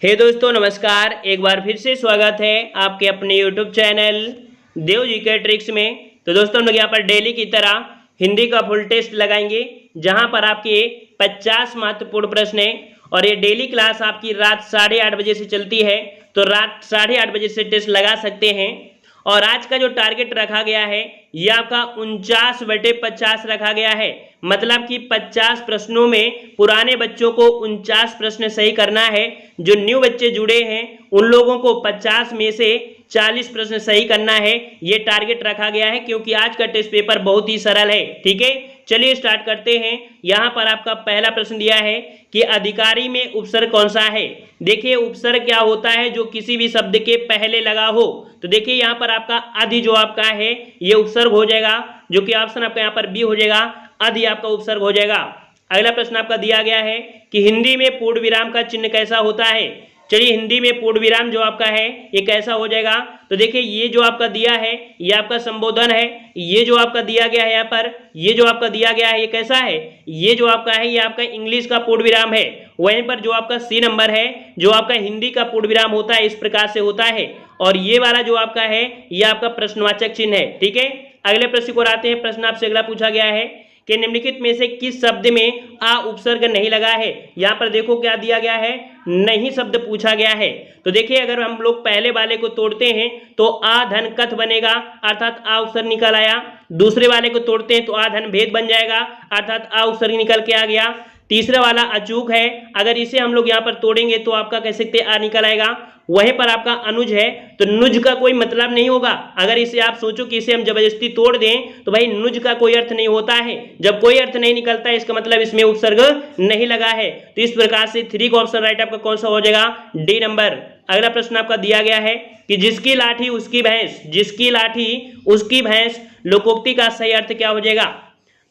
हे दोस्तों नमस्कार। एक बार फिर से स्वागत है आपके अपने यूट्यूब चैनल देव जी के ट्रिक्स में। तो दोस्तों हम लोग यहाँ पर डेली की तरह हिंदी का फुल टेस्ट लगाएंगे, जहाँ पर आपके 50 महत्वपूर्ण प्रश्न हैं और ये डेली क्लास आपकी रात 8:30 बजे से चलती है। तो रात 8:30 बजे से टेस्ट लगा सकते हैं। और आज का जो टारगेट रखा गया है ये आपका 49/50 रखा गया है। मतलब कि 50 प्रश्नों में पुराने बच्चों को 49 प्रश्न सही करना है। जो न्यू बच्चे जुड़े हैं उन लोगों को 50 में से 40 प्रश्न सही करना है। ये टारगेट रखा गया है क्योंकि आज का टेस्ट पेपर बहुत ही सरल है। ठीक है, चलिए स्टार्ट करते हैं। यहाँ पर आपका पहला प्रश्न दिया है कि अधिकारी में उपसर्ग कौन सा है। देखिए उपसर्ग क्या होता है, जो किसी भी शब्द के पहले लगा हो। तो देखिए यहाँ पर आपका अधि जो आपका है ये उपसर्ग हो जाएगा, जो कि ऑप्शन आपका यहाँ पर बी हो जाएगा। अधि आपका उपसर्ग हो जाएगा। अगला प्रश्न आपका दिया गया है कि हिंदी में पूर्ण विराम का चिन्ह कैसा होता है। चलिए हिंदी में पूर्ण विराम जो आपका है ये कैसा हो जाएगा। तो देखिए ये जो आपका दिया है ये आपका संबोधन है। ये जो आपका दिया गया है यहाँ पर, ये जो आपका दिया गया है ये कैसा है, ये जो आपका है ये आपका इंग्लिश का पूर्ण विराम है। वहीं पर जो आपका सी नंबर है जो आपका हिंदी का पूर्ण विराम होता है इस प्रकार से होता है। और ये वाला जो आपका है ये आपका प्रश्नवाचक चिन्ह है। ठीक है, अगले प्रश्न को आते हैं। प्रश्न आपसे अगला पूछा गया है कि निम्नलिखित में से किस शब्द में आ उपसर्ग नहीं लगा है। यहाँ पर देखो क्या दिया गया है, नहीं शब्द पूछा गया है। तो देखिए अगर हम लोग पहले वाले को तोड़ते हैं तो आ धन कथ बनेगा, अर्थात आ उपसर्ग निकल आया। दूसरे वाले को तोड़ते हैं तो आ धन भेद बन जाएगा, अर्थात आ उपसर्ग निकल के आ गया। तीसरा वाला अचूक है, अगर इसे हम लोग यहाँ पर तोड़ेंगे तो आपका कह सकते हैं आ निकल आएगा। वहीं पर आपका अनुज है, तो नुज का कोई मतलब नहीं होगा। अगर इसे आप सोचो कि इसे हम जबरदस्ती तोड़ दें तो भाई नुज का कोई अर्थ नहीं होता है। जब कोई अर्थ नहीं निकलता है इसका मतलब इसमें उपसर्ग नहीं लगा है। तो इस प्रकार से 3 का ऑप्शन राइट आपका कौन सा हो जाएगा, डी नंबर। अगला प्रश्न आपका दिया गया है कि जिसकी लाठी उसकी भैंस, जिसकी लाठी उसकी भैंस लोकोक्ति का सही अर्थ क्या हो जाएगा।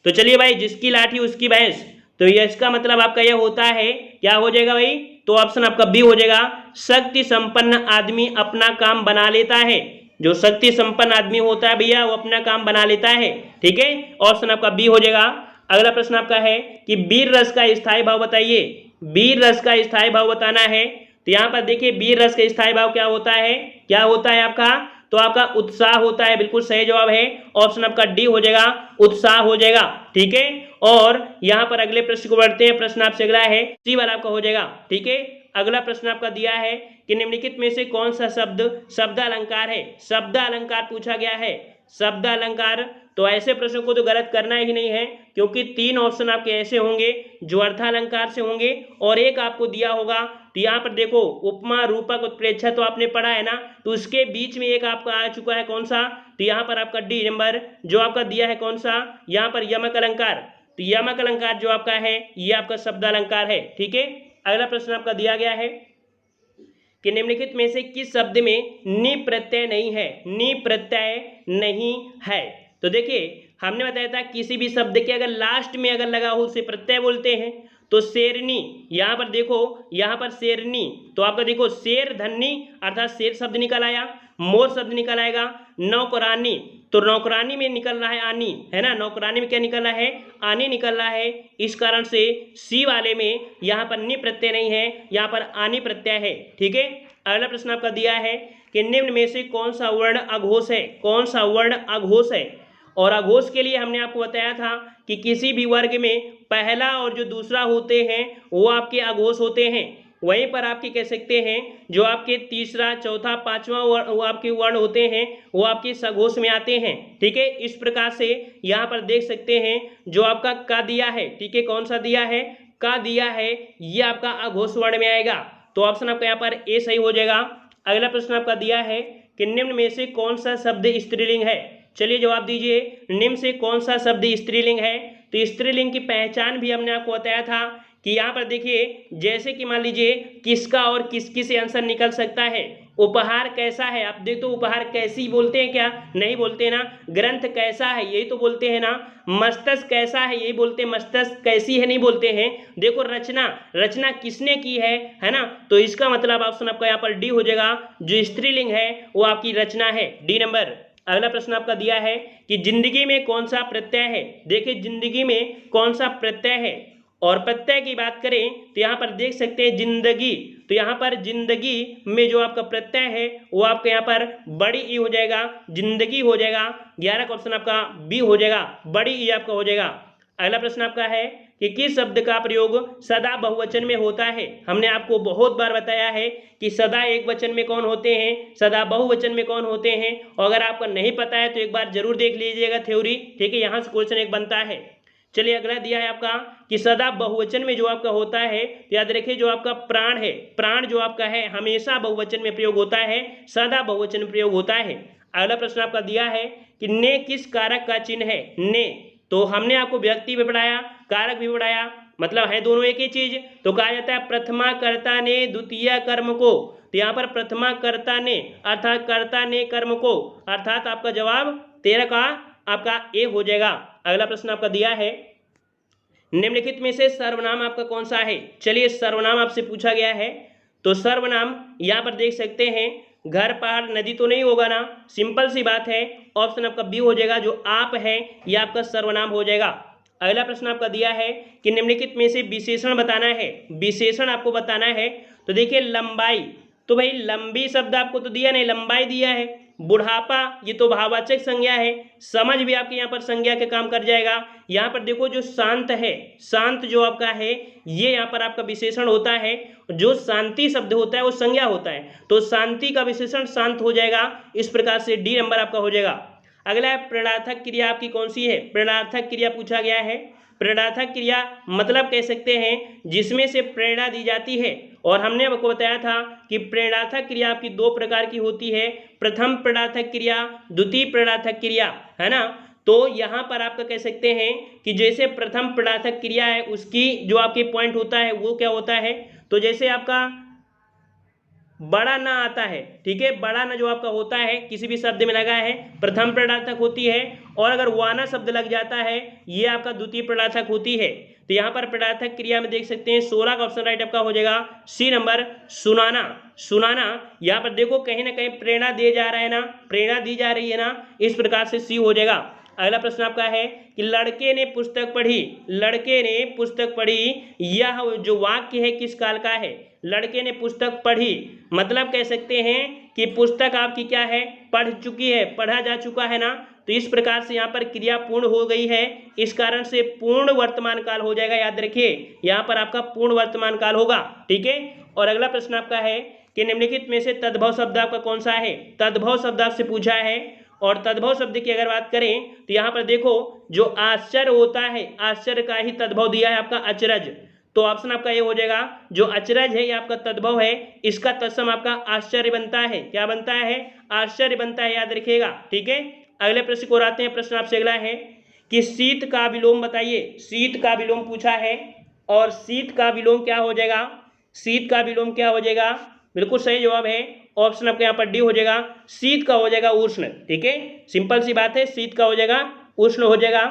तो चलिए भाई जिसकी लाठी उसकी भैंस, तो ये इसका मतलब आपका यह होता है क्या हो जाएगा भाई, तो ऑप्शन आपका बी हो जाएगा। शक्ति संपन्न आदमी अपना काम बना लेता है। जो शक्ति संपन्न आदमी होता है भैया वो अपना काम बना लेता है। ठीक है, ऑप्शन आपका बी हो जाएगा। अगला प्रश्न आपका है कि वीर रस का स्थायी भाव बताइए। वीर रस का स्थायी भाव बताना है। तो यहाँ पर देखिए वीर रस का स्थायी भाव क्या होता है, क्या होता है आपका, तो आपका उत्साह होता है। बिल्कुल सही जवाब है, ऑप्शन आपका डी हो जाएगा, उत्साह हो जाएगा। ठीक है, और यहाँ पर अगले प्रश्न को बढ़ते हैं। प्रश्न आपसे अगला है सी वाला आपका हो जाएगा। ठीक है, अगला प्रश्न आपका दिया है कि निम्नलिखित में से कौन सा शब्द शब्द अलंकार है। शब्द अलंकार पूछा गया है, शब्द अलंकार। तो ऐसे प्रश्नों को तो गलत करना ही नहीं है, क्योंकि 3 ऑप्शन आपके ऐसे होंगे जो अर्थालंकार से होंगे और एक आपको दिया होगा। तो यहाँ पर देखो उपमा रूपक उत्प्रेक्षा तो आपने पढ़ा है ना, तो उसके बीच में एक आपका आ चुका है कौन सा, तो यहाँ पर आपका डी नंबर जो आपका दिया है कौन सा, यहाँ पर यमक अलंकार। तो यमक अलंकार जो आपका है ये आपका शब्द अलंकार है। ठीक है, अगला प्रश्न आपका दिया गया है कि निम्नलिखित में से किस शब्द में नि प्रत्यय नहीं है। नि प्रत्यय नहीं है। तो देखिए हमने बताया था किसी भी शब्द के अगर लास्ट में अगर लगा हो उसे प्रत्यय बोलते हैं। तो शेरनी, यहाँ पर देखो यहाँ पर शेरनी, तो आपका देखो शेर धन्नी अर्थात शेर शब्द निकल आया, मोर शब्द निकल आएगा। नौकरानी, तो नौकरानी में निकल रहा है आनी, है ना, नौकरानी में क्या निकल रहा है, आनी निकल रहा है। इस कारण से सी वाले में यहाँ पर नि प्रत्यय नहीं है, यहाँ पर आनी प्रत्यय है। ठीक है, अगला प्रश्न आपका दिया है कि निम्न में से कौन सा वर्ण अघोष है। कौन सा वर्ण अघोष है। और अघोष के लिए हमने आपको बताया था कि किसी भी वर्ग में पहला और जो दूसरा होते हैं वो आपके अघोष होते हैं। वहीं पर आपके कह सकते हैं जो आपके तीसरा चौथा पांचवा वो आपके वर्ण होते हैं वो आपके सघोष में आते हैं। ठीक है, इस प्रकार से यहाँ पर देख सकते हैं जो आपका का दिया है। ठीक है, कौन सा दिया है, का दिया है, ये आपका अघोष वर्ण में आएगा। तो ऑप्शन आपका यहाँ पर ए सही हो जाएगा। अगला प्रश्न आपका दिया है कि निम्न में से कौन सा शब्द स्त्रीलिंग है। चलिए जवाब दीजिए, निम्न से कौन सा शब्द स्त्रीलिंग है। तो स्त्रीलिंग की पहचान भी हमने आपको बताया था कि यहाँ पर देखिए जैसे कि मान लीजिए किसका और किसकी से आंसर निकल सकता है। उपहार कैसा है, आप देखो तो उपहार कैसी बोलते हैं क्या, नहीं बोलते ना। ग्रंथ कैसा है यही तो बोलते हैं ना। मस्तक कैसा है यही बोलते हैं, मस्तक कैसी है नहीं बोलते हैं। देखो रचना, रचना किसने की है ना। तो इसका मतलब ऑप्शन आपका यहाँ पर डी हो जाएगा, जो स्त्रीलिंग है वो आपकी रचना है, डी नंबर। अगला प्रश्न आपका दिया है कि जिंदगी में कौन सा प्रत्यय है। देखिए जिंदगी में कौन सा प्रत्यय है और प्रत्यय की बात करें तो यहाँ पर देख सकते हैं जिंदगी, तो यहाँ पर जिंदगी में जो आपका प्रत्यय है वो आपके यहाँ पर बड़ी ई हो जाएगा, जिंदगी हो जाएगा। 11 का ऑप्शन आपका बी हो जाएगा, बड़ी ई आपका हो जाएगा। अगला प्रश्न आपका है कि किस शब्द का प्रयोग सदा बहुवचन में होता है। हमने आपको बहुत बार बताया है कि सदा एक वचन में कौन होते हैं, सदा बहुवचन में कौन होते हैं। और अगर आपको नहीं पता है तो एक बार जरूर देख लीजिएगा थ्योरी, ठीक है, यहाँ से क्वेश्चन एक बनता है। चलिए अगला दिया है आपका कि सदा बहुवचन में जो आपका होता है, तो याद रखिए जो आपका प्राण है, प्राण जो आपका है हमेशा बहुवचन में प्रयोग होता है, सदा बहुवचन में प्रयोग होता है। अगला प्रश्न आपका दिया है कि ने किस कारक का चिन्ह है। ने, तो हमने आपको व्यक्ति भी पढ़ाया, कारक भी पढ़ाया, मतलब है दोनों एक ही चीज। तो कहा जाता है प्रथमा कर्ता ने द्वितीय कर्म को, तो यहाँ पर प्रथमा कर्ता ने अर्थात कर्ता ने कर्म को, अर्थात आपका जवाब 13 का आपका ए हो जाएगा। अगला प्रश्न आपका दिया है निम्नलिखित में से सर्वनाम आपका कौन सा है। चलिए सर्वनाम आपसे पूछा गया है, तो सर्वनाम यहाँ पर देख सकते हैं घर पहाड़ नदी तो नहीं होगा ना, सिंपल सी बात है, ऑप्शन आपका बी हो जाएगा, जो आप है यह आपका सर्वनाम हो जाएगा। अगला प्रश्न आपका दिया है कि निम्नलिखित में से विशेषण बताना है, विशेषण आपको बताना है। तो देखिए लंबाई, तो भाई लंबी शब्द आपको तो दिया नहीं, लंबाई दिया है। बुढ़ापा ये तो भाववाचक संज्ञा है, समझ भी आपके यहाँ पर संज्ञा के काम कर जाएगा। यहाँ पर देखो जो शांत है, शांत जो आपका है ये यहाँ पर आपका विशेषण होता है, जो शांति शब्द होता है वो संज्ञा होता है, तो शांति का विशेषण शांत हो जाएगा। इस प्रकार से डी नंबर आपका हो जाएगा। अगला है प्रेरणार्थक क्रिया आपकी कौन सी है। प्रेरणार्थक क्रिया पूछा गया है। प्रेरणार्थक क्रिया मतलब कह सकते हैं जिसमें से प्रेरणा दी जाती है, और हमने आपको बताया था कि प्रेरणार्थक क्रिया आपकी दो प्रकार की होती है, प्रथम प्रेरणार्थक क्रिया, द्वितीय प्रेरणार्थक क्रिया, है ना। तो यहाँ पर आपका कह सकते हैं कि जैसे प्रथम प्रेरणार्थक क्रिया है उसकी जो आपकी पॉइंट होता है वो क्या होता है, तो जैसे आपका बड़ा ना आता है, ठीक है, बड़ा ना जो आपका होता है किसी भी शब्द में लगा है प्रथम प्रेरणार्थक होती है, और अगर वाना शब्द लग जाता है ये आपका द्वितीय प्रेरणार्थक होती है। तो यहाँ पर प्रेरणार्थक क्रिया में देख सकते हैं 16 का ऑप्शन राइट आपका हो जाएगा सी नंबर, सुनाना। सुनाना यहाँ पर देखो कहीं ना कहीं प्रेरणा दे जा रहा है ना, प्रेरणा दी जा रही है ना, इस प्रकार से सी हो जाएगा। अगला प्रश्न आपका है कि लड़के ने पुस्तक पढ़ी, लड़के ने पुस्तक पढ़ी, यह जो वाक्य है किस काल का है। लड़के ने पुस्तक पढ़ी मतलब कह सकते हैं कि पुस्तक आपकी क्या है, पढ़ चुकी है, पढ़ा जा चुका है ना, तो इस प्रकार से यहाँ पर क्रिया पूर्ण हो गई है, इस कारण से पूर्ण वर्तमान काल हो जाएगा। याद रखिए यहाँ पर आपका पूर्ण वर्तमान काल होगा, ठीक है। और अगला प्रश्न आपका है कि निम्नलिखित में से तद्भव शब्द आपका कौन सा है। तद्भव शब्द आपसे पूछा है, और तद्भव शब्द की अगर बात करें तो यहाँ पर देखो जो आश्चर्य होता है, आश्चर्य का ही तद्भव दिया है आपका अचरज, तो ऑप्शन आपका ये हो जाएगा, जो अचरज है ये आपका तद्भव है, इसका तत्सम आपका आश्चर्य बनता है। क्या बनता है, आश्चर्य बनता है, याद रखिएगा, ठीक है। अगले प्रश्न को आते हैं। प्रश्न आपसे अगला है कि शीत का विलोम बताइए। शीत का विलोम पूछा है, और शीत का विलोम क्या हो जाएगा, शीत का विलोम क्या हो जाएगा, बिल्कुल सही जवाब है, ऑप्शन आपके यहाँ पर डी हो जाएगा, शीत का हो जाएगा उष्ण, ठीक है, सिंपल सी बात है, शीत का हो जाएगा उष्ण हो जाएगा।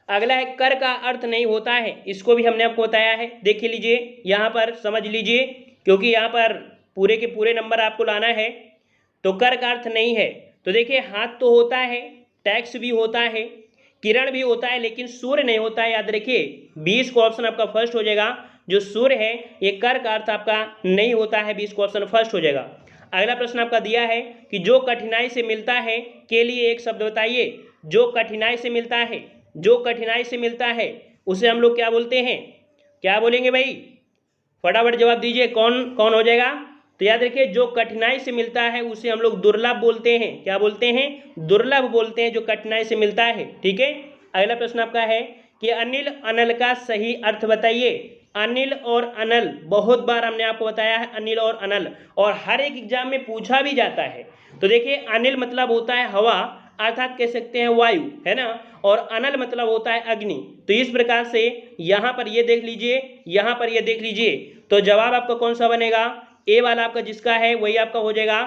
अगला है कर का अर्थ नहीं होता है, इसको भी हमने आपको बताया है, देख लीजिए यहाँ पर समझ लीजिए, क्योंकि यहाँ पर पूरे के पूरे नंबर आपको लाना है। तो कर का अर्थ नहीं है, तो देखिए हाथ तो होता है, टैक्स भी होता है, किरण भी होता है, लेकिन सूर्य नहीं होता है। याद रखिए 20 को ऑप्शन आपका फर्स्ट हो जाएगा, जो सूर्य है ये कर का अर्थ आपका नहीं होता है, 20 को ऑप्शन फर्स्ट हो जाएगा। अगला प्रश्न आपका दिया है कि जो कठिनाई से मिलता है के लिए एक शब्द बताइए। जो कठिनाई से मिलता है, जो कठिनाई से मिलता है उसे हम लोग क्या बोलते हैं, क्या बोलेंगे भाई, फटाफट जवाब दीजिए, कौन कौन हो जाएगा। तो याद रखिए जो कठिनाई से मिलता है उसे हम लोग दुर्लभ बोलते हैं। क्या बोलते हैं, दुर्लभ बोलते हैं जो कठिनाई से मिलता है, ठीक है। अगला प्रश्न आपका है कि अनिल अनल का सही अर्थ बताइए। अनिल और अनल बहुत बार हमने आपको बताया है, अनिल और अनल, और हर एक एग्जाम में पूछा भी जाता है। तो देखिए अनिल मतलब होता है हवा, अर्थात कह सकते हैं वायु, है ना, और अनल मतलब होता है अग्नि। तो इस प्रकार से यहाँ पर ये देख लीजिए, यहाँ पर ये देख लीजिए, तो जवाब आपका कौन सा बनेगा, ए वाला आपका जिसका है वही आपका हो जाएगा।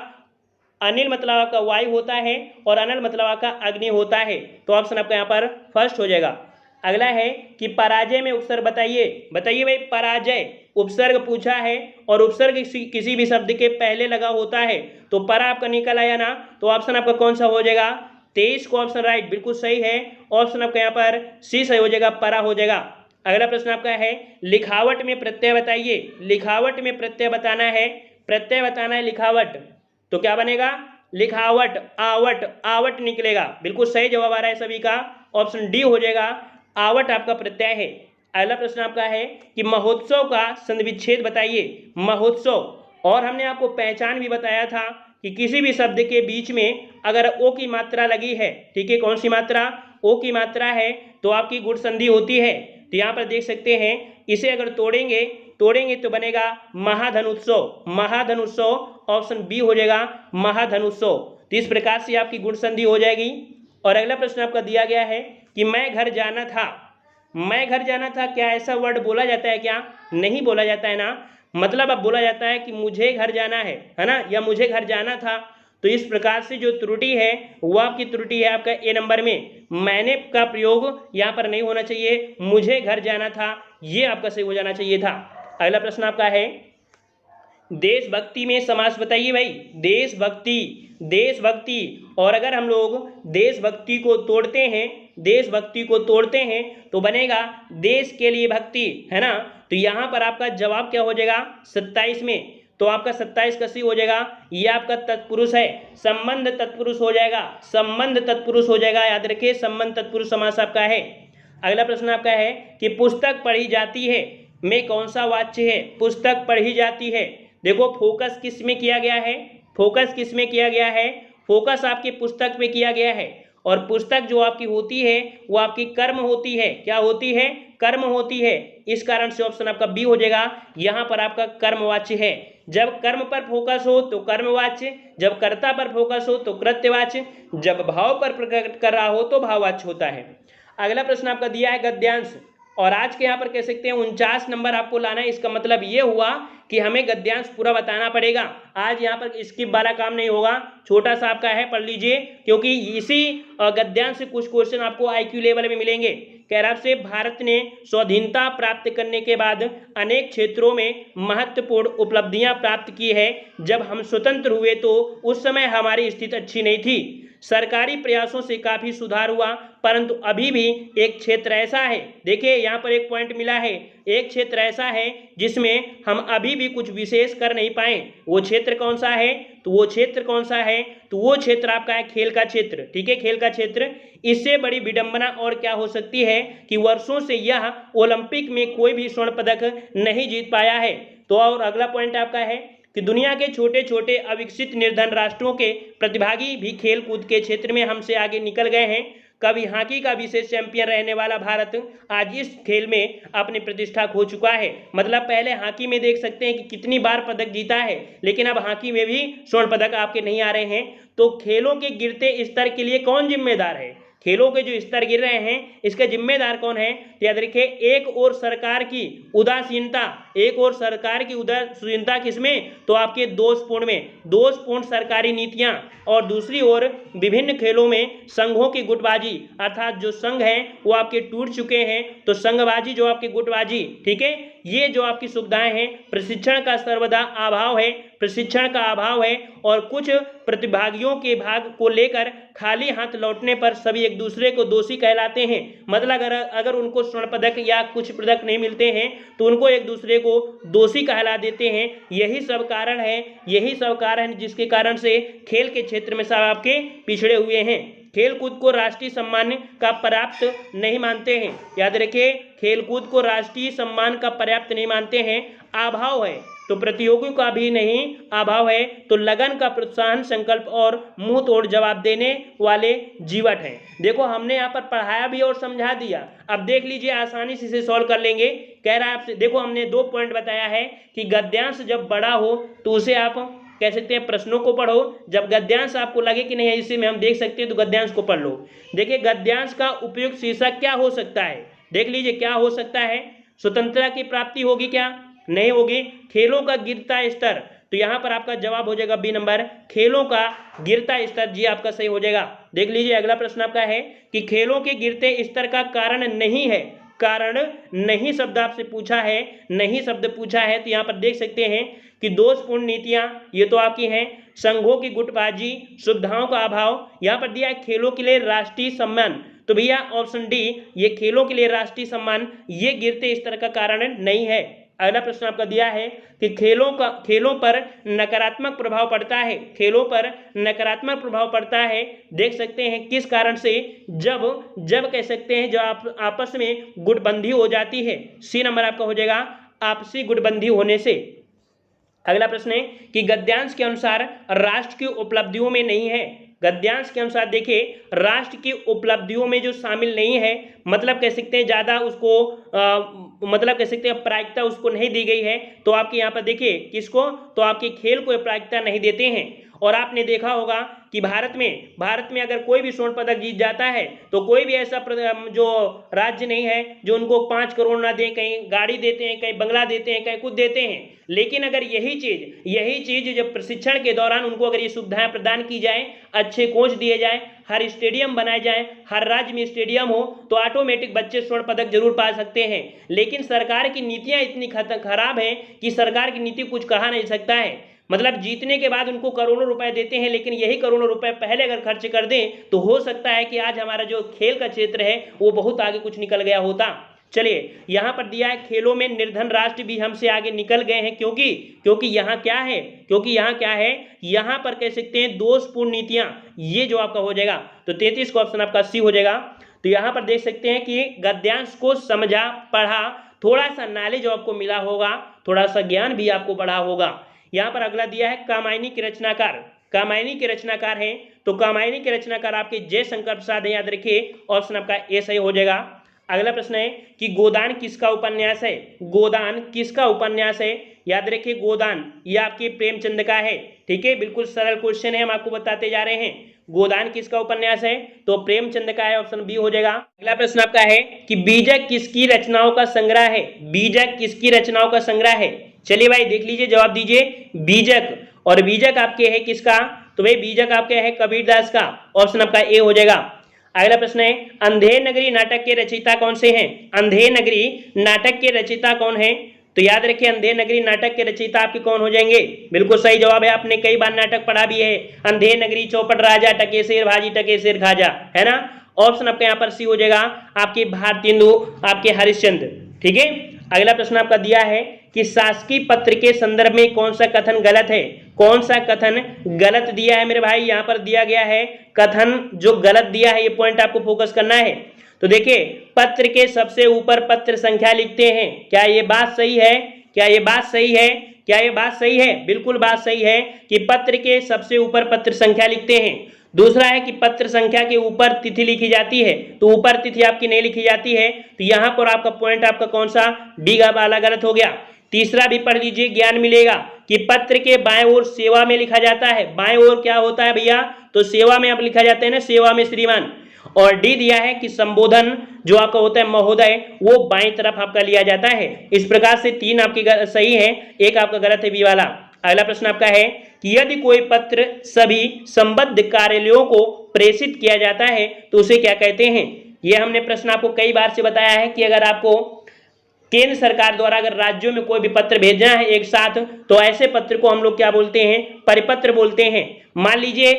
अनिल मतलब आपका वायु होता है और अनल मतलब आपका अग्नि होता है, तो ऑप्शन आपका यहाँ पर फर्स्ट हो जाएगा। अगला है कि पराजय में उपसर्ग बताइए। बताइए भाई, पराजय उपसर्ग पूछा है, और उपसर्ग किसी भी शब्द के पहले लगा होता है, तो परा आपका निकल आया ना, तो ऑप्शन आपका कौन सा हो जाएगा, 23 को ऑप्शन राइट, बिल्कुल सही है, ऑप्शन आपका यहाँ पर सी सही हो जाएगा, परा हो जाएगा। अगला प्रश्न आपका है लिखावट में प्रत्यय बताइए। लिखावट में प्रत्यय बताना है, प्रत्यय बताना है लिखावट, तो क्या बनेगा? लिखावट, आवट, आवट निकलेगा। बिल्कुल सही जवाब आ रहा है सभी का, ऑप्शन डी हो जाएगा, आवट आपका प्रत्यय है। अगला प्रश्न आपका है कि महोत्सव का संधिविच्छेद बताइए। महोत्सव, और हमने आपको पहचान भी बताया था कि किसी भी शब्द के बीच में अगर ओ की मात्रा लगी है, ठीक है, कौन सी मात्रा? ओ की मात्रा है, तो आपकी गुण संधि होती है। तो यहाँ पर देख सकते हैं, इसे अगर तोड़ेंगे तो बनेगा महाधनुत्सव। महाधनुत्सव ऑप्शन बी हो जाएगा, महाधनुत्सव। तो इस प्रकार से आपकी गुण संधि हो जाएगी। और अगला प्रश्न आपका दिया गया है कि मैं घर जाना था। मैं घर जाना था, क्या ऐसा वर्ड बोला जाता है क्या? नहीं बोला जाता है ना। मतलब अब बोला जाता है कि मुझे घर जाना है ना, या मुझे घर जाना था। तो इस प्रकार से जो त्रुटि है वो आपकी त्रुटि है आपका ए नंबर में। मैंने का प्रयोग यहाँ पर नहीं होना चाहिए, मुझे घर जाना था, ये आपका सही हो जाना चाहिए था। अगला प्रश्न आपका है देशभक्ति में समास बताइए भाई। देशभक्ति, देशभक्ति, और अगर हम लोग देशभक्ति को तोड़ते हैं, देशभक्ति को तोड़ते हैं तो बनेगा देश के लिए भक्ति, है ना। तो यहाँ पर आपका जवाब क्या हो जाएगा 27 में? तो आपका 27 का सी हो जाएगा, ये आपका तत्पुरुष है, संबंध तत्पुरुष हो जाएगा, संबंध तत्पुरुष हो जाएगा। याद रखिए संबंध तत्पुरुष समास आपका है। अगला प्रश्न आपका है कि पुस्तक पढ़ी जाती है में कौन सा वाच्य है? पुस्तक पढ़ी जाती है, देखो फोकस किस में किया गया है? फोकस किस में किया गया है? फोकस आपकी पुस्तक पे किया गया है। और पुस्तक जो आपकी होती है वो आपकी कर्म होती है। क्या होती है? कर्म होती है। इस कारण से ऑप्शन आपका बी हो जाएगा, यहाँ पर आपका कर्मवाच्य है। जब कर्म पर फोकस हो तो कर्मवाच्य, जब कर्ता पर फोकस हो तो कृत्यवाच्य, जब भाव पर प्रकट कर रहा हो तो भाववाच्य होता है। अगला प्रश्न आपका दिया है गद्यांश, और आज के यहाँ पर कह सकते हैं 49 नंबर आपको लाना है। इसका मतलब ये हुआ कि हमें गद्यांश पूरा बताना पड़ेगा। आज यहाँ पर स्किप वाला काम नहीं होगा, छोटा सा आपका है, पढ़ लीजिए, क्योंकि इसी गद्यांश से कुछ क्वेश्चन आपको आईक्यू लेवल में मिलेंगे। कह रहा से भारत ने स्वाधीनता प्राप्त करने के बाद अनेक क्षेत्रों में महत्वपूर्ण उपलब्धियां प्राप्त की है। जब हम स्वतंत्र हुए तो उस समय हमारी स्थिति अच्छी नहीं थी, सरकारी प्रयासों से काफी सुधार हुआ, परंतु अभी भी एक क्षेत्र ऐसा है, देखिए यहाँ पर एक पॉइंट मिला है, एक क्षेत्र ऐसा है जिसमें हम अभी भी कुछ विशेष कर नहीं पाए। वो क्षेत्र कौन सा है? तो वो क्षेत्र कौन सा है? तो वो क्षेत्र आपका है खेल का क्षेत्र, ठीक है, खेल का क्षेत्र। इससे बड़ी विडंबना और क्या हो सकती है कि वर्षों से यह ओलंपिक में कोई भी स्वर्ण पदक नहीं जीत पाया है। तो और अगला पॉइंट आपका है कि दुनिया के छोटे छोटे अविकसित निर्धन राष्ट्रों के प्रतिभागी भी खेल कूद के क्षेत्र में हमसे आगे निकल गए हैं। कभी हॉकी का विशेष चैंपियन रहने वाला भारत आज इस खेल में अपनी प्रतिष्ठा खो चुका है। मतलब पहले हॉकी में देख सकते हैं कि कितनी बार पदक जीता है, लेकिन अब हॉकी में भी स्वर्ण पदक आपके नहीं आ रहे हैं। तो खेलों के गिरते स्तर के लिए कौन जिम्मेदार है? खेलों के जो स्तर गिर रहे हैं इसके जिम्मेदार कौन है? तो याद रखिए, एक और सरकार की उदासीनता, एक और सरकार की उदासीनता किसमें? तो आपके दोषपूर्ण में, दोषपूर्ण सरकारी नीतियां, और दूसरी ओर विभिन्न खेलों में संघों की गुटबाजी, अर्थात जो संघ हैं वो आपके टूट चुके हैं। तो संघबाजी जो आपकी गुटबाजी, ठीक है, ये जो आपकी सुविधाएं हैं, प्रशिक्षण का सर्वदा अभाव है, प्रशिक्षण का अभाव है, और कुछ प्रतिभागियों के भाग को लेकर खाली हाथ लौटने पर सभी एक दूसरे को दोषी कहलाते हैं। मतलब अगर उनको स्वर्ण पदक या कुछ पदक नहीं मिलते हैं तो उनको एक दूसरे को दोषी कहला देते हैं। यही सब कारण है, यही सब कारण है जिसके कारण से खेल के क्षेत्र में सब आपके पिछड़े हुए हैं। खेल कूद को राष्ट्रीय सम्मान का पर्याप्त नहीं मानते हैं। याद रखिए, खेल कूद को राष्ट्रीय सम्मान का पर्याप्त नहीं मानते हैं, अभाव है। तो प्रतियोगियों का भी नहीं, अभाव है। तो लगन का प्रोत्साहन, संकल्प और मुंह तोड़ जवाब देने वाले जीवट हैं। देखो हमने यहाँ पर पढ़ाया भी और समझा दिया। अब देख लीजिए, आसानी से इसे सॉल्व कर लेंगे। कह रहा है आपसे, देखो हमने 2 पॉइंट बताया है कि गद्यांश जब बड़ा हो तो उसे आप कह सकते हैं प्रश्नों को पढ़ो। जब गद्यांश आपको लगे कि नहीं इसी में हम देख सकते हैं तो गद्यांश को पढ़ लो। देखिए गद्यांश का उपयुक्त शीर्षक क्या हो सकता है? देख लीजिए क्या हो सकता है। स्वतंत्रता की प्राप्ति होगी क्या? नहीं होगी। खेलों का गिरता स्तर, तो यहाँ पर आपका जवाब हो जाएगा बी नंबर, खेलों का गिरता स्तर, जी आपका सही हो जाएगा। देख लीजिए अगला प्रश्न आपका है कि खेलों के गिरते स्तर का कारण नहीं है, कारण नहीं शब्द आपसे पूछा है, नहीं शब्द पूछा है, तो यहाँ पर देख सकते हैं कि दोषपूर्ण नीतियां, ये तो आपकी हैं। संघों की गुटबाजी, सुविधाओं का अभाव, यहाँ पर दिया है खेलों के लिए राष्ट्रीय सम्मान, तो भैया ऑप्शन डी, ये खेलों के लिए राष्ट्रीय सम्मान ये गिरते स्तर का कारण नहीं है। अगला प्रश्न आपका दिया है कि खेलों पर नकारात्मक प्रभाव पड़ता है, खेलों पर नकारात्मक प्रभाव पड़ता है, देख सकते हैं किस कारण से, जब कह सकते हैं जब आपस में गुटबंदी हो जाती है। सी नंबर आपका हो जाएगा आपसी गुटबंदी होने से। अगला प्रश्न है कि गद्यांश के अनुसार राष्ट्र की उपलब्धियों में नहीं है, गद्यांश के अनुसार देखिए राष्ट्र की उपलब्धियों में जो शामिल नहीं है, मतलब कह सकते हैं ज़्यादा उसको मतलब कह सकते हैं प्रायिकता उसको नहीं दी गई है, तो आपके यहाँ पर देखिए किसको, तो आपके खेल को प्रायिकता नहीं देते हैं। और आपने देखा होगा कि भारत में अगर कोई भी स्वर्ण पदक जीत जाता है तो कोई भी ऐसा जो राज्य नहीं है जो उनको 5 करोड़ ना दें, कहीं गाड़ी देते हैं, कहीं बंगला देते हैं, कहीं कुछ देते हैं। लेकिन अगर यही चीज जब प्रशिक्षण के दौरान उनको अगर ये सुविधाएं प्रदान की जाए, अच्छे कोच दिए जाए, हर स्टेडियम बनाए जाए, हर राज्य में स्टेडियम हो, तो ऑटोमेटिक बच्चे स्वर्ण पदक जरूर पा सकते हैं। लेकिन सरकार की नीतियां इतनी खराब हैं कि सरकार की नीति कुछ कहा नहीं सकता है। मतलब जीतने के बाद उनको करोड़ों रुपए देते हैं, लेकिन यही करोड़ों रुपए पहले अगर खर्च कर दें तो हो सकता है कि आज हमारा जो खेल का क्षेत्र है वो बहुत आगे कुछ निकल गया होता। चलिए यहाँ पर दिया है खेलों में निर्धन राष्ट्र भी हमसे आगे निकल गए हैं, क्योंकि यहाँ क्या है, यहाँ पर कह सकते हैं दोषपूर्ण नीतियां, ये जो आपका हो जाएगा, तो 33 का ऑप्शन आपका सी हो जाएगा। तो यहाँ पर देख सकते हैं कि गद्यांश को समझा, पढ़ा, थोड़ा सा नॉलेज आपको मिला होगा, थोड़ा सा ज्ञान भी आपको बढ़ा होगा। यहाँ पर अगला दिया है कामायनी के रचनाकार हैं, तो कामायनी के रचनाकार आपके जयशंकर प्रसाद है, याद रखिए ऑप्शन आपका ए सही हो जाएगा। अगला प्रश्न है कि गोदान किसका उपन्यास है, याद रखिए गोदान ये आपके प्रेमचंद का है, ठीक है, बिल्कुल सरल क्वेश्चन है, हम आपको बताते जा रहे हैं। गोदान किसका उपन्यास है, तो प्रेमचंद का है, ऑप्शन बी हो जाएगा। अगला प्रश्न आपका है कि बीजक किसकी रचनाओं का संग्रह है, चलिए भाई देख लीजिए, जवाब दीजिए बीजक, और बीजक आपके है किसका, तो भाई बीजक आपके है कबीरदास का, ऑप्शन आपका ए हो जाएगा। अगला प्रश्न है अंधेर नगरी नाटक के रचयिता कौन से हैं, कौन है, तो याद रखिए अंधेर नगरी नाटक के रचयिता आपके कौन हो जाएंगे, बिल्कुल सही जवाब है, आपने कई बार नाटक पढ़ा भी है, अंधेर नगरी, चौपट राजा, टके शेर भाजी, टके शेर खाजा, है ना, ऑप्शन आपका यहाँ पर सी हो जाएगा, आपके भारतेंदु, आपके हरिश्चंद्र, ठीक है। अगला प्रश्न आपका दिया है कि शासकीय पत्र के संदर्भ में कौन सा कथन गलत दिया है मेरे भाई, यहाँ पर दिया गया है कथन जो गलत दिया है, ये पॉइंट आपको फोकस करना है। तो देखिए पत्र के सबसे ऊपर पत्र संख्या लिखते हैं, क्या ये बात सही है, बिल्कुल बात सही है कि पत्र के सबसे ऊपर पत्र संख्या लिखते हैं। दूसरा है कि पत्र संख्या के ऊपर तिथि लिखी जाती है, तो ऊपर तिथि आपकी नहीं लिखी जाती है, तो यहाँ पर आपका पॉइंट आपका कौन सा, डी वाला गलत हो गया। तीसरा भी पढ़ लीजिए, ज्ञान मिलेगा कि पत्र के बाएं ओर सेवा में लिखा जाता है, बाएं ओर क्या होता है भैया, तो सेवा में आप लिखा जाता है ना, सेवा में श्रीमान। और डी दिया है कि संबोधन जो आपका होता है महोदय, वो बाएं तरफ आपका लिया जाता है। इस प्रकार से 3 आपकी सही है, एक आपका गलत है बी वाला। अगला प्रश्न आपका है कि यदि कोई पत्र सभी संबद्ध कार्यालयों को प्रेषित किया जाता है तो उसे क्या कहते हैं। यह हमने प्रश्न आपको कई बार से बताया है कि अगर आपको केंद्र सरकार द्वारा अगर राज्यों में कोई भी पत्र भेजना है एक साथ, तो ऐसे पत्र को हम लोग क्या बोलते हैं, परिपत्र बोलते हैं। मान लीजिए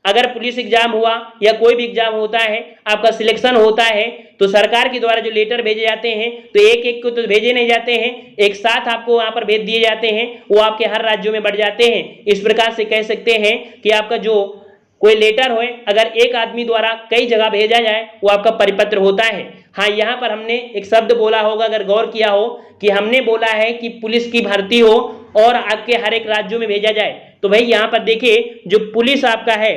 अगर पुलिस एग्जाम हुआ या कोई भी एग्जाम होता है, आपका सिलेक्शन होता है, तो सरकार के द्वारा जो लेटर भेजे जाते हैं तो एक एक को तो भेजे नहीं जाते हैं, एक साथ आपको वहां पर भेज दिए जाते हैं, वो आपके हर राज्यों में बढ़ जाते हैं। इस प्रकार से कह सकते हैं कि आपका जो कोई लेटर हो अगर एक आदमी द्वारा कई जगह भेजा जाए वो आपका परिपत्र होता है। हाँ, यहाँ पर हमने एक शब्द बोला होगा, अगर गौर किया हो कि हमने बोला है कि पुलिस की भर्ती हो और आपके हर एक राज्यों में भेजा जाए, तो भाई यहाँ पर देखिए जो पुलिस आपका है,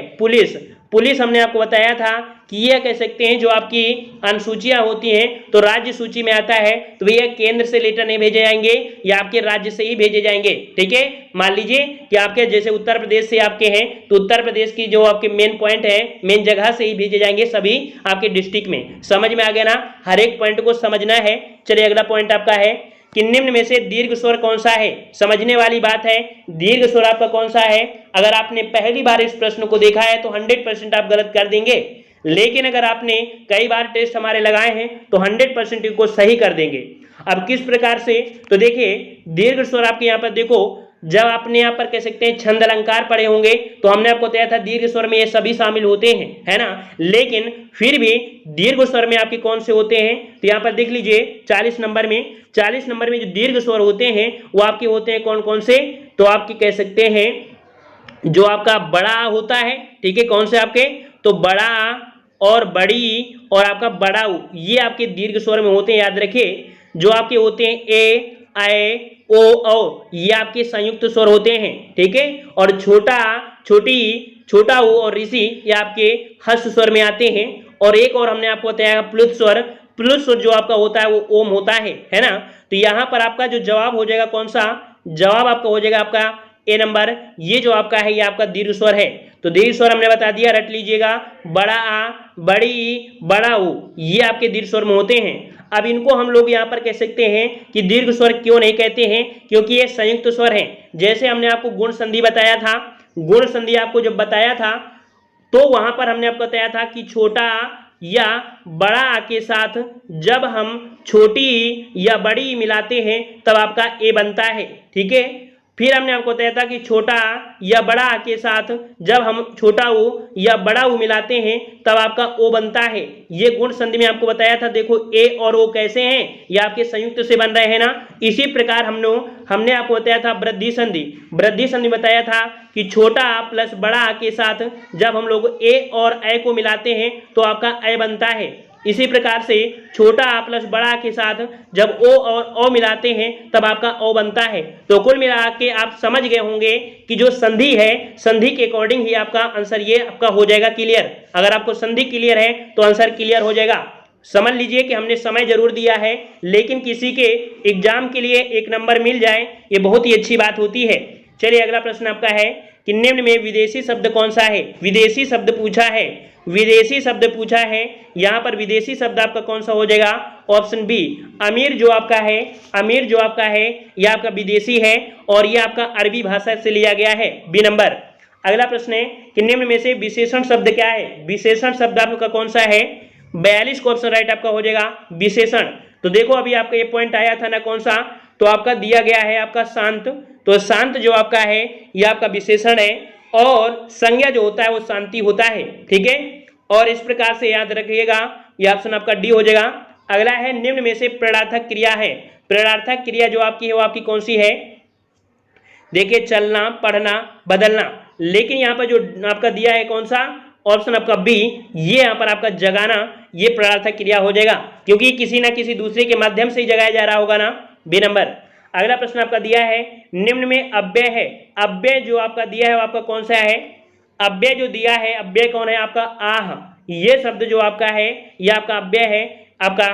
पुलिस हमने आपको बताया था कि यह कह सकते हैं जो आपकी अनुसूचियां होती हैं तो राज्य सूची में आता है, तो भैया केंद्र से लेटर नहीं भेजे जाएंगे या आपके राज्य से ही भेजे जाएंगे, ठीक है। मान लीजिए कि आपके जैसे उत्तर प्रदेश से आपके हैं तो उत्तर प्रदेश की जो आपके मेन पॉइंट है, मेन जगह से ही भेजे जाएंगे सभी आपके डिस्ट्रिक्ट में। समझ में आ गया ना, हर एक पॉइंट को समझना है। चलिए अगला पॉइंट आपका है कि निम्न में से दीर्घ स्वर कौन सा है। समझने वाली बात है, दीर्घ स्वर आपका कौन सा है। अगर आपने पहली बार इस प्रश्न को देखा है तो 100% आप गलत कर देंगे, लेकिन अगर आपने कई बार टेस्ट हमारे लगाए हैं तो 100% इनको सही कर देंगे। अब किस प्रकार से, तो देखिए दीर्घ स्वर आपके यहाँ पर देखो, जब आपने यहाँ पर कह सकते हैं छंद अलंकार पढ़े होंगे तो हमने आपको बताया था दीर्घ स्वर में ये सभी शामिल होते हैं, है ना। लेकिन फिर भी दीर्घ स्वर में आपके कौन से होते हैं, तो यहाँ पर देख लीजिए 40 नंबर में जो दीर्घ स्वर होते हैं वो आपके होते हैं कौन कौन से, तो आपके कह सकते हैं जो आपका बड़ा होता है, ठीक है, कौन से आपके, तो बड़ा और बड़ी और आपका बड़ा उ, ये आपके दीर्घ स्वर में होते हैं, याद रखिए। जो आपके होते हैं ए, ऐ, ओ, औ, ये आपके संयुक्त स्वर होते हैं, ठीक है। और छोटा, छोटी, छोटा उ और ऋषि ये आपके हस्त स्वर में आते हैं। और एक और हमने आपको बताया प्लुत स्वर जो आपका होता है वो ओम होता है ना। तो यहाँ पर आपका जो जवाब हो जाएगा कौन सा, जवाब आपका हो जाएगा आपका ए नंबर, ये जो आपका है ये आपका दीर्घ स्वर है। तो दीर्घ स्वर हमने बता दिया, रट लीजिएगा, बड़ा आ, बड़ी ई, बड़ा उ, ये आपके दीर्घ स्वर में होते हैं। अब इनको हम लोग यहाँ पर कह सकते हैं कि दीर्घ स्वर क्यों नहीं कहते हैं, क्योंकि ये संयुक्त स्वर हैं। जैसे हमने आपको गुण संधि बताया था, गुण संधि आपको जब बताया था तो वहां पर हमने आपको बताया था कि छोटा या बड़ा आ के साथ जब हम छोटी या बड़ी मिलाते हैं तब आपका ए बनता है, ठीक है। फिर हमने आपको बताया था कि छोटा या बड़ा आ के साथ जब हम छोटा उ या बड़ा उ मिलाते हैं तब आपका ओ बनता है। ये गुण संधि में आपको बताया था, देखो ए और ओ कैसे हैं, ये आपके संयुक्त से बन रहे हैं ना। इसी प्रकार हमने आपको बताया था वृद्धि संधि बताया था कि छोटा प्लस बड़ा आ के साथ जब हम लोग ए और ऐ को मिलाते हैं तो आपका ऐ बनता है। इसी प्रकार से छोटा आ प्लस बड़ा के साथ जब ओ और ओ मिलाते हैं तब आपका ओ बनता है। तो कुल मिला के आप समझ गए होंगे कि जो संधि है, संधि के अकॉर्डिंग ही आपका आंसर ये आपका हो जाएगा क्लियर। अगर आपको संधि क्लियर है तो आंसर क्लियर हो जाएगा। समझ लीजिए कि हमने समय जरूर दिया है, लेकिन किसी के एग्जाम के लिए 1 नंबर मिल जाए ये बहुत ही अच्छी बात होती है। चलिए अगला प्रश्न आपका है कि निम्न में विदेशी शब्द कौन सा है। विदेशी शब्द पूछा है, यहाँ पर विदेशी शब्द आपका कौन सा हो जाएगा, ऑप्शन बी, अमीर जो आपका है ये आपका विदेशी है और ये आपका अरबी भाषा से लिया गया है, बी नंबर। अगला प्रश्न है कि निम्न में से विशेषण शब्द क्या है। विशेषण शब्द आपका कौन सा है, 42 को ऑप्शन राइट आपका हो जाएगा विशेषण। तो देखो अभी आपका ये पॉइंट आया था ना, कौन सा, तो आपका दिया गया है आपका शांत, तो शांत जो आपका है ये आपका विशेषण है और संज्ञा जो होता है वो शांति होता है, ठीक है। और इस प्रकार से याद रखिएगा, ये ऑप्शन आपका डी हो जाएगा। अगला है निम्न में से प्रेरणार्थक क्रिया है। प्रेरणार्थक क्रिया जो आपकी है वो आपकी कौन सी है, देखिए चलना, पढ़ना, बदलना। लेकिन यहाँ पर जो आपका दिया है कौन सा, ऑप्शन आपका बी, ये यहाँ पर आपका जगाना, ये प्रेरणार्थक क्रिया हो जाएगा, क्योंकि किसी ना किसी दूसरे के माध्यम से ही जगाया जा रहा होगा ना, बी नंबर। अगला प्रश्न आपका दिया है निम्न में अव्यय है। अव्यय जो आपका दिया है वो आपका कौन सा है, अव्यय जो दिया है, अव्यय कौन है आपका, आह, ये शब्द जो आपका है ये आपका अव्यय है, आपका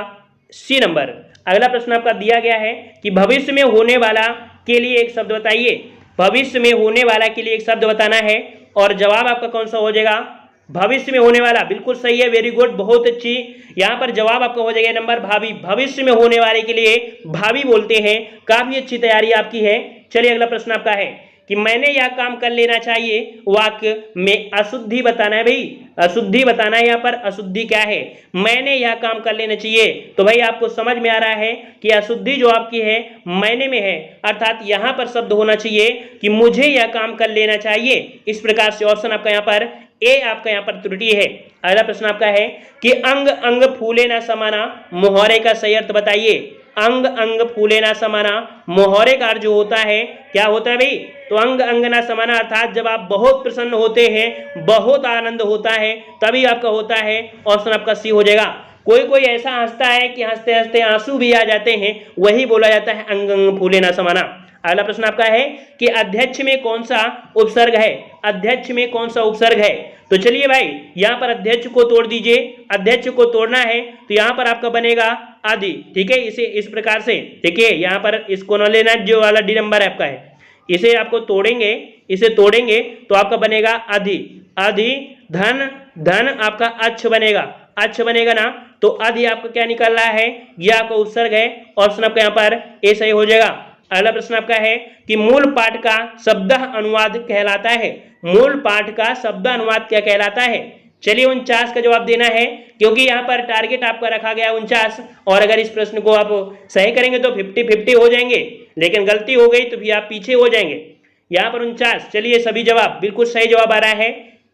सी नंबर। अगला प्रश्न आपका दिया गया है कि भविष्य में होने वाला के लिए एक शब्द बताइए। भविष्य में होने वाला के लिए एक शब्द बताना है और जवाब आपका कौन सा हो जाएगा, भविष्य में होने वाला, बिल्कुल सही है, वेरी गुड, बहुत अच्छी। यहाँ पर जवाब आपका हो जाएगा नंबर भावी। भविष्य में होने वाले के लिए भावी बोलते हैं, काफी अच्छी तैयारी आपकी है। चलिए अगला प्रश्न आपका है कि मैंने यह काम कर लेना चाहिए, वाक्य में अशुद्धि बताना है भाई, अशुद्धि बताना है। यहाँ पर अशुद्धि क्या है, मैंने यह काम कर लेना चाहिए, तो भाई आपको समझ में आ रहा है कि अशुद्धि जो आपकी है मैंने में है, अर्थात यहाँ पर शब्द होना चाहिए कि मुझे यह काम कर लेना चाहिए। इस प्रकार से ऑप्शन आपका यहाँ पर ए आपका यहाँ पर त्रुटि है। अगला प्रश्न आपका है कि अंग अंग फूले ना समाना, मुहावरे का सही अर्थ बताइए। अंग अंग फूले ना समाना, मुहावरे का अर्थ जो होता है क्या होता है भाई, तो अंग अंग ना समाना, अर्थात जब आप बहुत प्रसन्न होते हैं, बहुत आनंद होता है, तभी आपका होता है, ऑप्शन आपका सी हो जाएगा। कोई ऐसा हंसता है कि हंसते हंसते आंसू भी आ जाते हैं, वही बोला जाता है अंग अंग फूले ना समाना। अगला प्रश्न आपका है कि अध्यक्ष में कौन सा उपसर्ग है, अध्यक्ष में कौन सा उपसर्ग है। तो चलिए भाई यहाँ पर अध्यक्ष को तोड़ दीजिए, अध्यक्ष को तोड़ना है तो यहाँ पर आपका बनेगा आदि, ठीक है। इसे इस प्रकार से देखिए, यहाँ पर इसको न लेना, जो वाला डी नंबर आपका है, इसे आपको तोड़ेंगे, इसे तोड़ेंगे तो आपका बनेगा अधि, अधि धन, धन आपका अच्छ बनेगा, अच्छ बनेगा ना, तो अधि आपका क्या निकल रहा है, यह आपका उपसर्ग है, ऑप्शन आपका यहाँ पर ए सही हो जाएगा। अगला प्रश्न आपका है कि मूल पाठ का शब्द अनुवाद कहलाता है। मूल पाठ का शब्द अनुवाद क्या कहलाता है। चलिए 49 का जवाब देना है, क्योंकि यहाँ पर टारगेट आपका रखा गया 49, और अगर इस प्रश्न को आप सही करेंगे तो 50-50 हो जाएंगे, लेकिन गलती हो गई तो फिर आप पीछे हो जाएंगे। यहाँ पर 49, चलिए सभी जवाब बिल्कुल सही जवाब आ रहा है।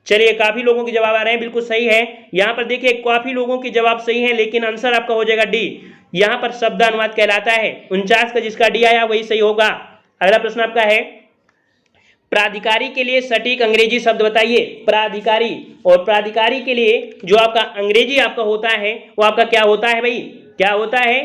चलिए काफी लोगों के जवाब आ रहे हैं, बिल्कुल सही है। यहाँ पर देखिए काफी लोगों के जवाब सही है, लेकिन आंसर आपका हो जाएगा डी। यहाँ पर शब्द अनुवाद कहलाता है। 49 का जिसका डी आया वही सही होगा। अगला प्रश्न आपका है, प्राधिकारी के लिए सटीक अंग्रेजी शब्द बताइए। प्राधिकारी, और प्राधिकारी के लिए जो आपका अंग्रेजी आपका होता है वो आपका क्या होता है भाई, क्या होता है,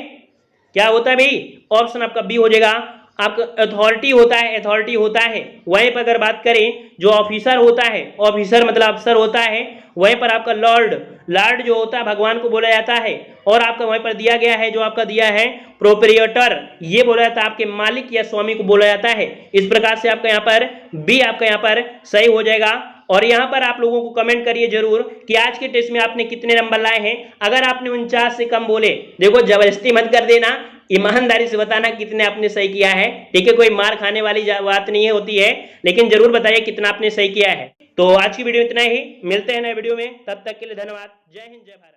क्या होता है भाई? ऑप्शन आपका बी हो जाएगा, आपका अथॉरिटी होता है, अथॉरिटी होता है। वहीं पर अगर बात करें जो ऑफिसर होता है, ऑफिसर मतलब अफसर होता है, वहीं पर आपका लॉर्ड, लॉर्ड जो होता है भगवान को बोला जाता है। और आपका वहीं पर दिया गया है, जो आपका दिया है प्रोप्रिएटर, ये बोला जाता है आपके मालिक या स्वामी को बोला जाता है। इस प्रकार से आपका यहाँ पर बी आपका यहाँ पर सही हो जाएगा। और यहाँ पर आप लोगों को कमेंट करिए जरूर कि आज के टेस्ट में आपने कितने नंबर लाए हैं। अगर आपने 49 से कम बोले, देखो जबरदस्ती मत कर देना, ईमानदारी से बताना कितने आपने सही किया है, ठीक है? कोई मार खाने वाली बात नहीं होती है, लेकिन जरूर बताइए कितना आपने सही किया है। तो आज की वीडियो इतना ही, मिलते हैं नए वीडियो में, तब तक के लिए धन्यवाद। जय हिंद, जय भारत।